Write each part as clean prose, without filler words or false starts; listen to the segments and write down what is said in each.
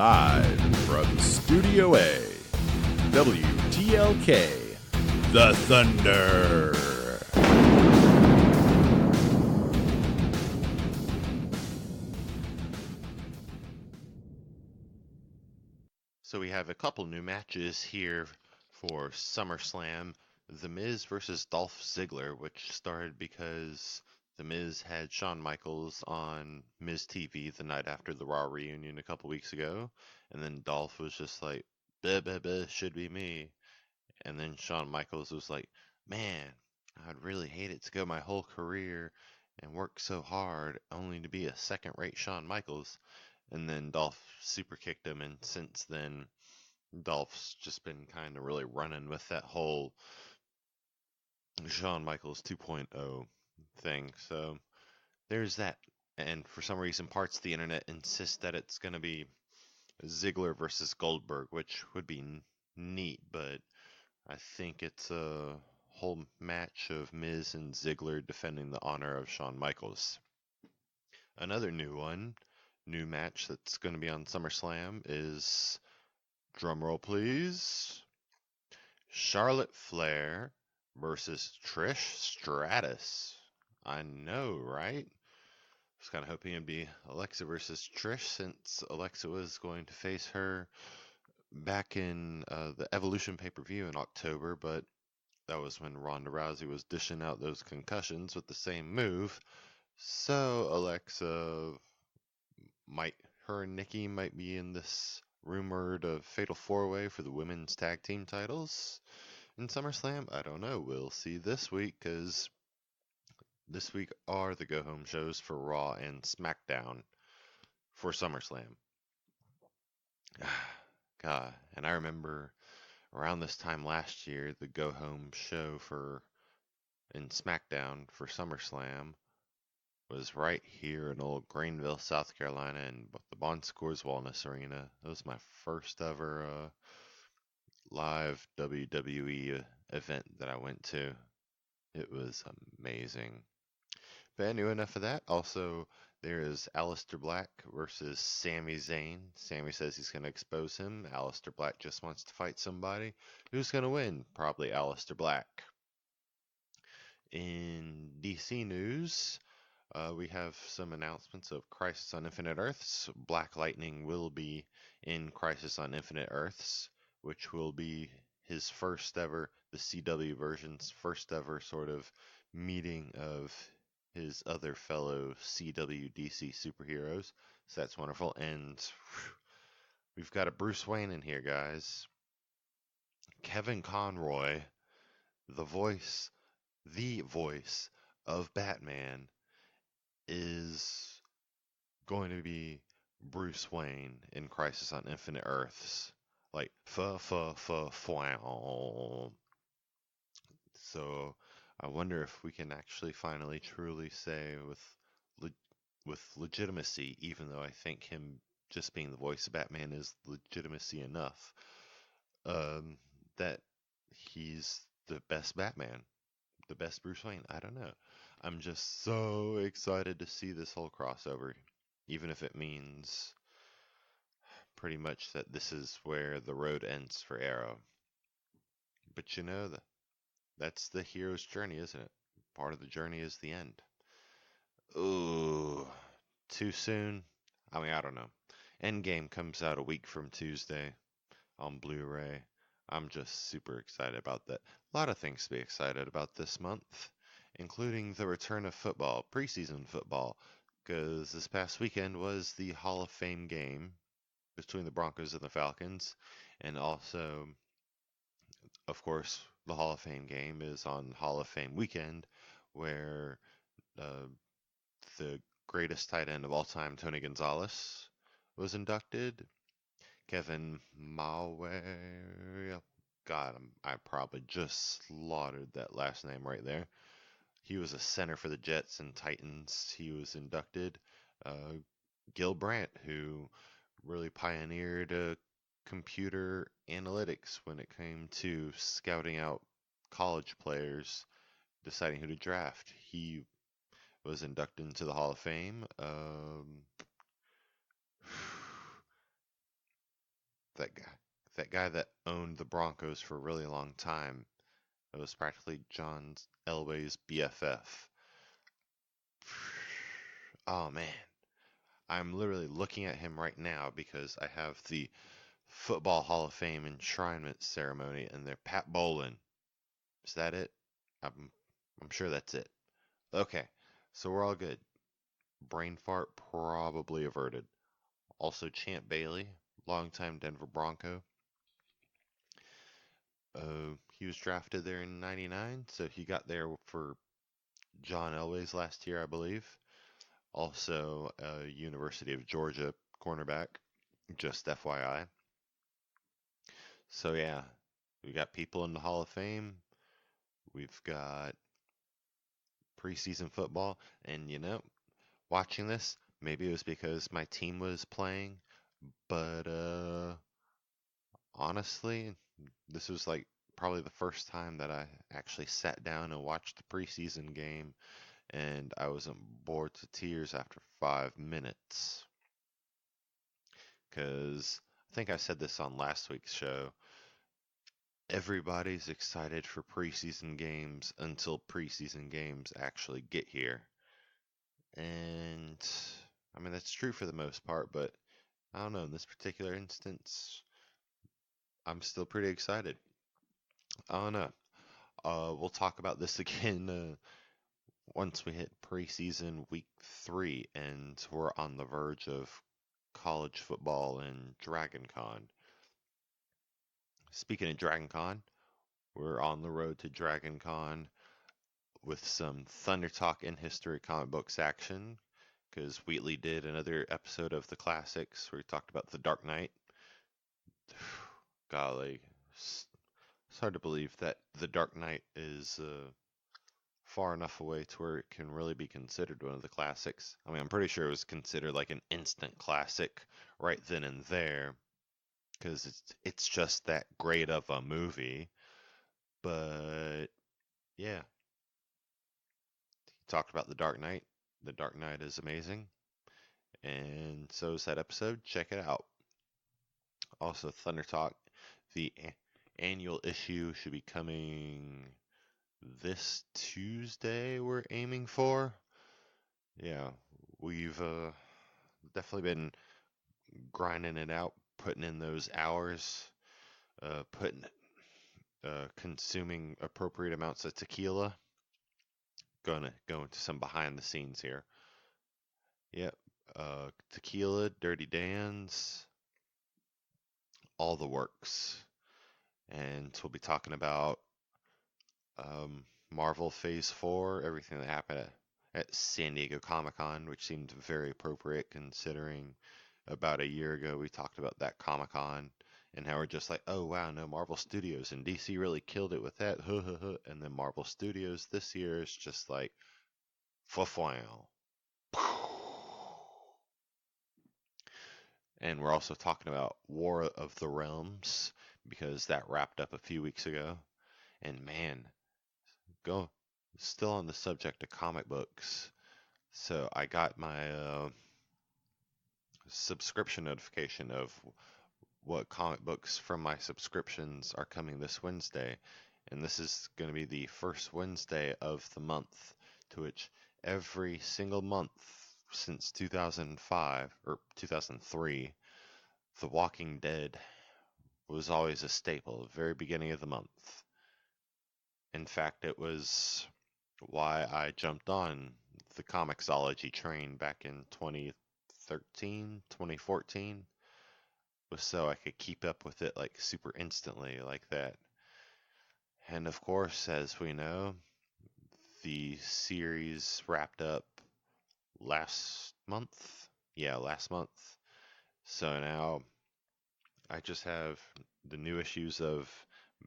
Live from Studio A, WTLK, The Thunder. So we have a couple new matches here for SummerSlam. The Miz versus Dolph Ziggler, which started because The Miz had Shawn Michaels on Miz TV the night after the Raw reunion a couple weeks ago. And then Dolph was just like, "Blah, blah, blah, should be me." And then Shawn Michaels was like, "Man, I'd really hate it to go my whole career and work so hard only to be a second-rate Shawn Michaels." And then Dolph super kicked him, and since then, Dolph's just been kind of really running with that whole Shawn Michaels 2.0 thing. So there's that. And for some reason, parts of the internet insist that it's going to be Ziggler versus Goldberg, which would be neat, but I think it's a whole match of Miz and Ziggler defending the honor of Shawn Michaels. Another new match that's going to be on SummerSlam is, drumroll please, Charlotte Flair versus Trish Stratus. I know, right? I was kind of hoping it'd be Alexa versus Trish, since Alexa was going to face her back in the Evolution pay-per-view in October, but that was when Ronda Rousey was dishing out those concussions with the same move. So Alexa her and Nikki might be in this rumored fatal four-way for the women's tag team titles in SummerSlam. I don't know. We'll see this week, because this week are the go-home shows for Raw and SmackDown for SummerSlam. God, and I remember around this time last year, the go-home show in SmackDown for SummerSlam was right here in old Greenville, South Carolina, in the Bon Secours Wellness Arena. It was my first ever live WWE event that I went to. It was amazing. But anyway, enough of that. Also, there is Aleister Black versus Sami Zayn. Sami says he's going to expose him. Aleister Black just wants to fight somebody. Who's going to win? Probably Aleister Black. In DC news, we have some announcements of Crisis on Infinite Earths. Black Lightning will be in Crisis on Infinite Earths, which will be his first ever, the CW version's first ever sort of meeting of his other fellow CW DC superheroes. So that's wonderful. And we've got a Bruce Wayne in here, guys. Kevin Conroy, the voice of Batman, is going to be Bruce Wayne in Crisis on Infinite Earths. Like, So I wonder if we can actually finally truly say with legitimacy, even though I think him just being the voice of Batman is legitimacy enough, that he's the best Batman, the best Bruce Wayne. I don't know. I'm just so excited to see this whole crossover, even if it means pretty much that this is where the road ends for Arrow. But you know, that's the hero's journey, isn't it? Part of the journey is the end. Ooh, too soon? I mean, I don't know. Endgame comes out a week from Tuesday on Blu-ray. I'm just super excited about that. A lot of things to be excited about this month, including the return of football, preseason football, because this past weekend was the Hall of Fame game between the Broncos and the Falcons, and also, of course, the Hall of Fame game is on Hall of Fame weekend, where the greatest tight end of all time, Tony Gonzalez, was inducted. Kevin Mawer, God, I probably just slaughtered that last name right there. He was a center for the Jets and Titans. He was inducted. Gil Brandt, who really pioneered computer analytics when it came to scouting out college players, deciding who to draft. He was inducted into the Hall of Fame. that guy that owned the Broncos for a really long time. It was practically John Elway's BFF. Oh man, I'm literally looking at him right now because I have the Football Hall of Fame enshrinement ceremony, and they're Pat Bowlen. Is that it? I'm sure that's it. Okay, so we're all good. Brain fart probably averted. Also, Champ Bailey, longtime Denver Bronco. He was drafted there in '99, so he got there for John Elway's last year, I believe. Also, University of Georgia cornerback, just FYI. So yeah, we got people in the Hall of Fame. We've got preseason football, and watching this, maybe it was because my team was playing, but honestly, this was like probably the first time that I actually sat down and watched the preseason game, and I wasn't bored to tears after 5 minutes. Because I think I said this on last week's show. Everybody's excited for preseason games until preseason games actually get here. And I mean, that's true for the most part, but I don't know, in this particular instance, I'm still pretty excited. I don't know. We'll talk about this again once we hit preseason week 3 and we're on the verge of college football and Dragon Con. Speaking of Dragon Con, we're on the road to Dragon Con with some Thunder Talk in History comic books action, because Wheatley did another episode of the classics where he talked about the Dark Knight. Golly, it's hard to believe that the Dark Knight is far enough away to where it can really be considered one of the classics. I mean, I'm pretty sure it was considered like an instant classic right then and there, because it's just that great of a movie. But yeah, he talked about the Dark Knight. The Dark Knight is amazing, and so is that episode. Check it out. Also, Thunder Talk, the annual issue should be coming this Tuesday. We're aiming for. Yeah, we've definitely been grinding it out, putting in those hours, consuming appropriate amounts of tequila. Gonna go into some behind the scenes here. Yep, tequila, Dirty Dan's, all the works. And we'll be talking about Marvel Phase 4, everything that happened at San Diego Comic-Con, which seemed very appropriate considering about a year ago we talked about that Comic-Con and how we're just like, oh wow, no, Marvel Studios and DC really killed it with that, and then Marvel Studios this year is just like, fwafwam. And we're also talking about War of the Realms because that wrapped up a few weeks ago. And man, still on the subject of comic books. So I got my subscription notification of what comic books from my subscriptions are coming this Wednesday. And this is going to be the first Wednesday of the month, to which every single month since 2005 or 2003, The Walking Dead was always a staple, very beginning of the month. In fact, it was why I jumped on the Comixology train back in 2013, 2014, was so I could keep up with it like super instantly like that. And of course, as we know, the series wrapped up last month. Yeah, last month. So now I just have the new issues of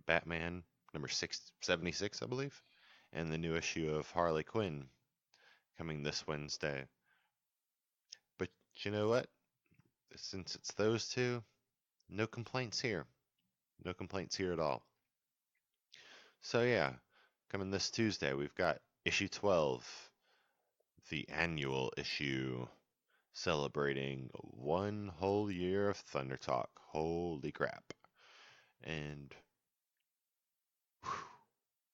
Batman number 676, I believe, and the new issue of Harley Quinn coming this Wednesday. But you know what? Since it's those two, no complaints here. No complaints here at all. So yeah, coming this Tuesday, we've got issue 12, the annual issue, celebrating 1 whole year of Thunder Talk. Holy crap. And whew,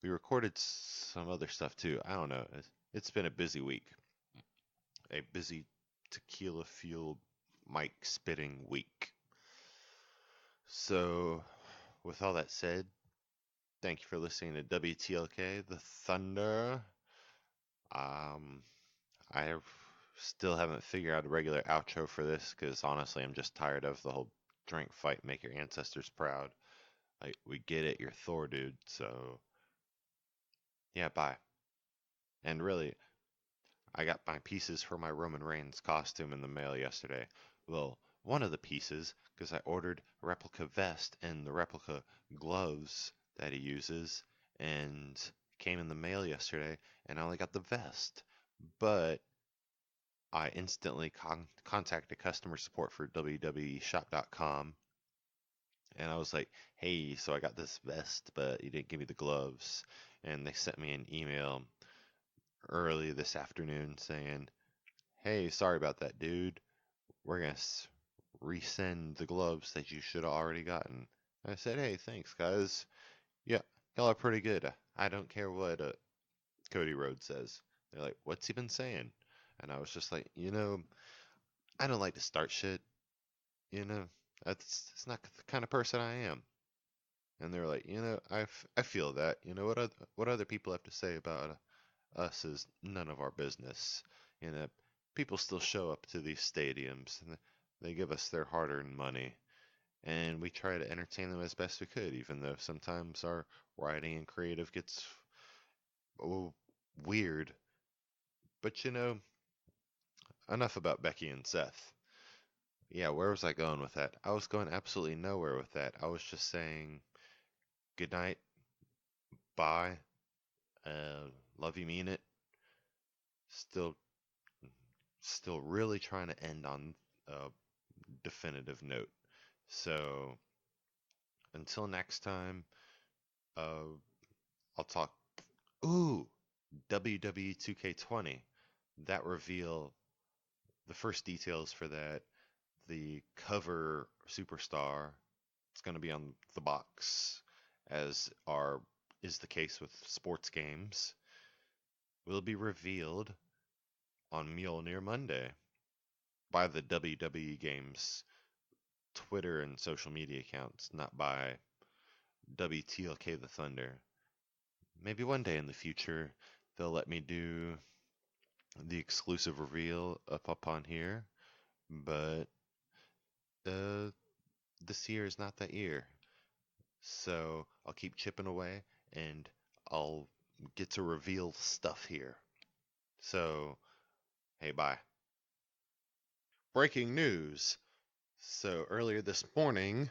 we recorded some other stuff too. I don't know. It's been a busy week. A busy tequila fueled mic spitting week. So, with all that said, thank you for listening to WTLK, The Thunder. I still haven't figured out a regular outro for this because honestly, I'm just tired of the whole drink fight, make your ancestors proud. Like, we get it, you're Thor, dude. So, yeah, bye. And really, I got my pieces for my Roman Reigns costume in the mail yesterday. Well, one of the pieces, because I ordered a replica vest and the replica gloves that he uses, and came in the mail yesterday, and I only got the vest. But I instantly contacted customer support for WWEshop.com, and I was like, hey, so I got this vest, but you didn't give me the gloves. And they sent me an email early this afternoon saying, hey, sorry about that, dude. We're going to resend the gloves that you should have already gotten. I said, hey, thanks, guys. Yeah, y'all are pretty good. I don't care what Cody Rhodes says. They're like, what's he been saying? And I was just like, I don't like to start shit. That's not the kind of person I am. And they're like, I feel that. What other people have to say about us is none of our business. People still show up to these stadiums and they give us their hard-earned money, and we try to entertain them as best we could, even though sometimes our writing and creative gets weird. But enough about Becky and Seth. Yeah, where was I going with that? I was going absolutely nowhere with that. I was just saying good night, bye, love you, mean it. Still really trying to end on a definitive note. So until next time, I'll talk. Ooh, WWE 2K20. That reveal, the first details for that, the cover superstar, it's going to be on the box, as is the case with sports games, will be revealed on Mjolnir Monday by the WWE Games Twitter and social media accounts, not by WTLK The Thunder. Maybe one day in the future they'll let me do the exclusive reveal up on here, but this year is not that year. So I'll keep chipping away and I'll get to reveal stuff here. So, hey, bye. Breaking news. So earlier this morning,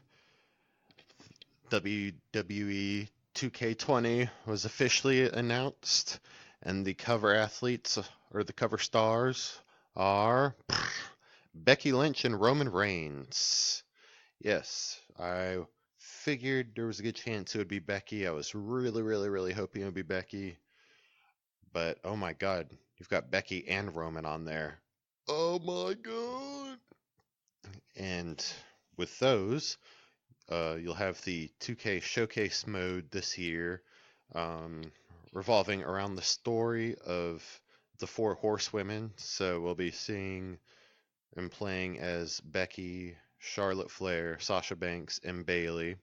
WWE 2K20 was officially announced, and the cover athletes, or the cover stars, are Becky Lynch and Roman Reigns. Yes, I figured there was a good chance it would be Becky. I was really, really, really hoping it would be Becky. But, oh my god, you've got Becky and Roman on there. Oh my god! And with those, you'll have the 2K Showcase mode this year, revolving around the story of the four horsewomen. So we'll be seeing and playing as Becky, Charlotte Flair, Sasha Banks, and Bayley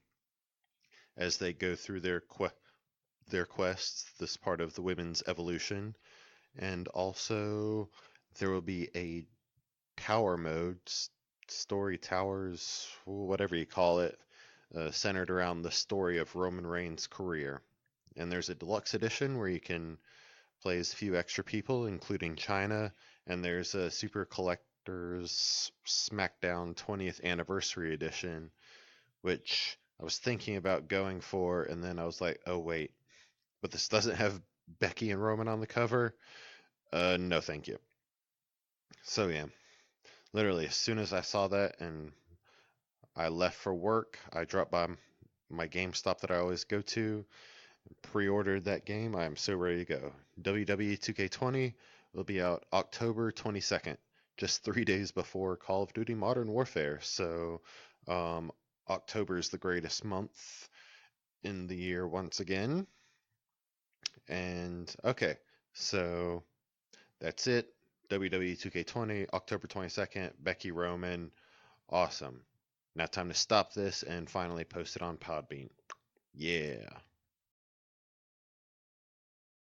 as they go through their quests, this part of the women's evolution. And also, there will be a tower mode, story towers, whatever you call it, centered around the story of Roman Reigns' career. And there's a deluxe edition where you can play as a few extra people, including China, and there's a Super Collector's SmackDown 20th Anniversary Edition, which I was thinking about going for, and then I was like, oh wait, but this doesn't have Becky and Roman on the cover? No thank you. So yeah, literally as soon as I saw that and I left for work, I dropped by my GameStop that I always go to, pre-ordered that game. I am so ready to go. WWE 2K20 will be out October 22nd. just 3 days before Call of Duty Modern Warfare. So October is the greatest month in the year once again. And okay, so that's it. WWE 2K20, October 22nd, Becky Roman. Awesome. Now time to stop this and finally post it on Podbean. Yeah.